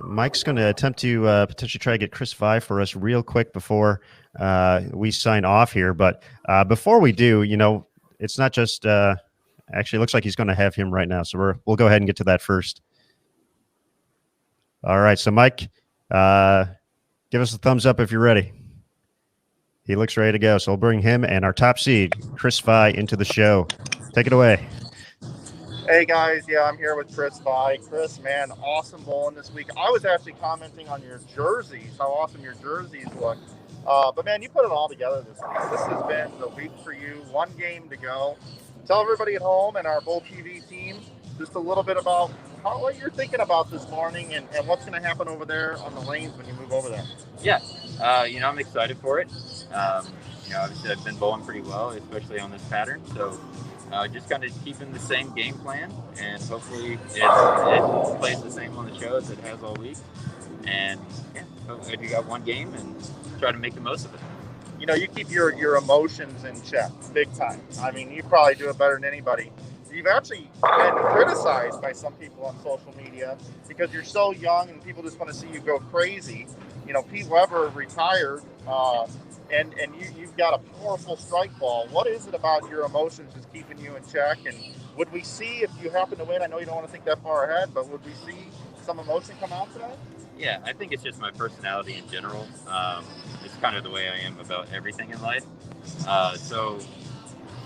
Mike's going to attempt to potentially try to get Chris Vi for us real quick before we sign off here. But before we do, it's not just actually, it looks like he's going to have him right now. So we'll go ahead and get to that first. All right. So, Mike, give us a thumbs up if you're ready. He looks ready to go. So we'll bring him and our top seed, Chris Vi, into the show. Take it away.
Hey guys, yeah, I'm here with Chris Vi. Chris, man, awesome bowling this week. I was actually commenting on your jerseys, how awesome your jerseys look. But man, you put it all together this week. This has been the week for you. One game to go. Tell everybody at home and our Bowl TV team just a little bit about what you're thinking about this morning and what's going to happen over there on the lanes when you move over there.
Yeah, I'm excited for it. Obviously I've been bowling pretty well, especially on this pattern. So just kind of keeping the same game plan, and hopefully it plays the same on the show as it has all week. And yeah, hopefully we got one game and try to make the most of it.
You keep your emotions in check big time. I mean, you probably do it better than anybody. You've actually been criticized by some people on social media because you're so young and people just want to see you go crazy. Pete Weber retired, and you've got a powerful strike ball. What is it about your emotions that's keeping you in check? And would we see, if you happen to win, I know you don't want to think that far ahead, but would we see some emotion come out today?
Yeah, I think it's just my personality in general. It's kind of the way I am about everything in life.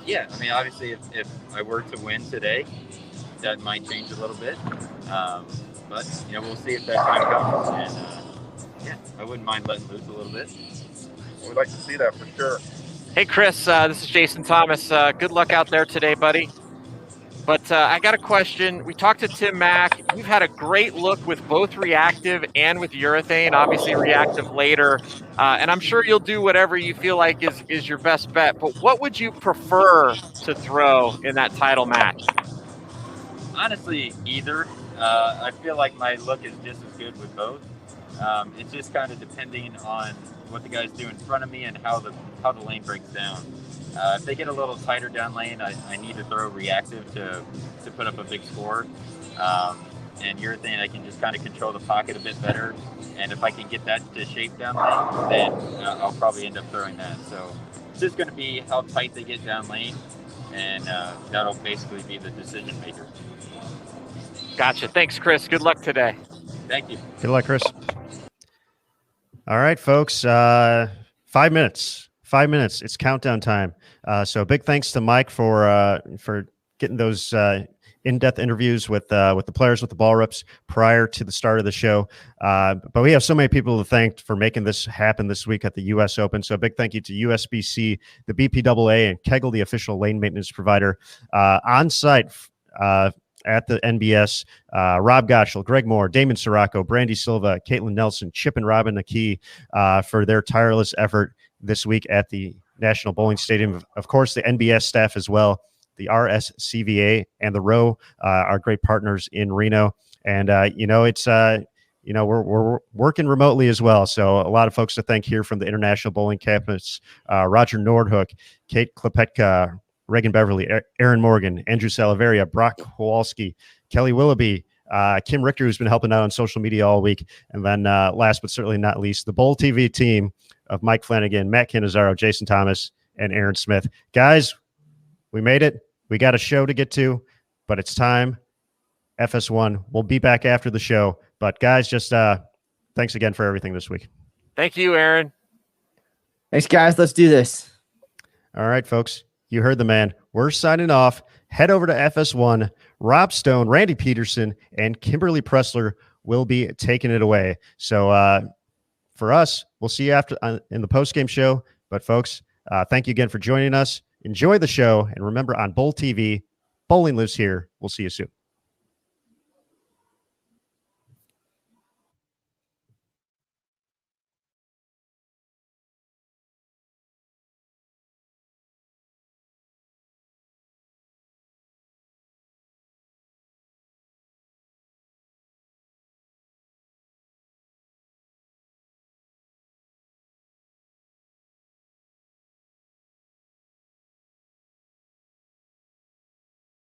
Yeah, I mean, obviously, if I were to win today, that might change a little bit. But, we'll see if that time comes. And, yeah, I wouldn't mind letting loose a little bit.
We'd like to see that for sure.
Hey, Chris, this is Jason Thomas. Good luck out there today, buddy. But I got a question. We talked to Tim Mack. You've had a great look with both reactive and with urethane, obviously reactive later. And I'm sure you'll do whatever you feel like is your best bet. But what would you prefer to throw in that title match?
Honestly, either. I feel like my look is just as good with both. It's just kind of depending on what the guys do in front of me and how the lane breaks down. If they get a little tighter down lane, I need to throw reactive to put up a big score. And urethane, I can just kind of control the pocket a bit better. And if I can get that to shape down lane, then I'll probably end up throwing that. So it's just going to be how tight they get down lane, and that'll basically be the decision maker.
Gotcha. Thanks, Chris. Good luck today.
Thank you.
Good luck, Chris. All right, folks. 5 minutes. 5 minutes. It's countdown time. So big thanks to Mike for getting those in-depth interviews with the players, with the ball reps prior to the start of the show. But we have so many people to thank for making this happen this week at the U.S. Open. So a big thank you to USBC, the BPAA, and Kegel, the official lane maintenance provider, on site at the NBS. Rob Gottschall, Greg Moore, Damon Sirocco, Brandy Silva, Caitlin Nelson, Chip and Robin McKee for their tireless effort this week at the National Bowling Stadium. Of course, the NBS staff as well, the RSCVA and the Row, are great partners in Reno. And, it's, we're working remotely as well. So a lot of folks to thank here from the International Bowling Campus, Roger Nordhook, Kate Klepetka, Reagan Beverly, Aaron Morgan, Andrew Salaveria, Brock Kowalski, Kelly Willoughby, Kim Richter, who's been helping out on social media all week. And then last but certainly not least, the Bowl TV team of Mike Flanagan, Matt Cannizzaro, Jason Thomas, and Aaron Smith. Guys, we made it. We got a show to get to, but it's time. FS1. We'll be back after the show. But guys, just thanks again for everything this week.
Thank you, Aaron.
Thanks, guys. Let's do this.
All right, folks. You heard the man. We're signing off. Head over to FS1. Rob Stone, Randy Peterson, and Kimberly Pressler will be taking it away. So for us, we'll see you after in the post-game show. But folks, thank you again for joining us. Enjoy the show. And remember, on Bowl TV, bowling lives here. We'll see you soon.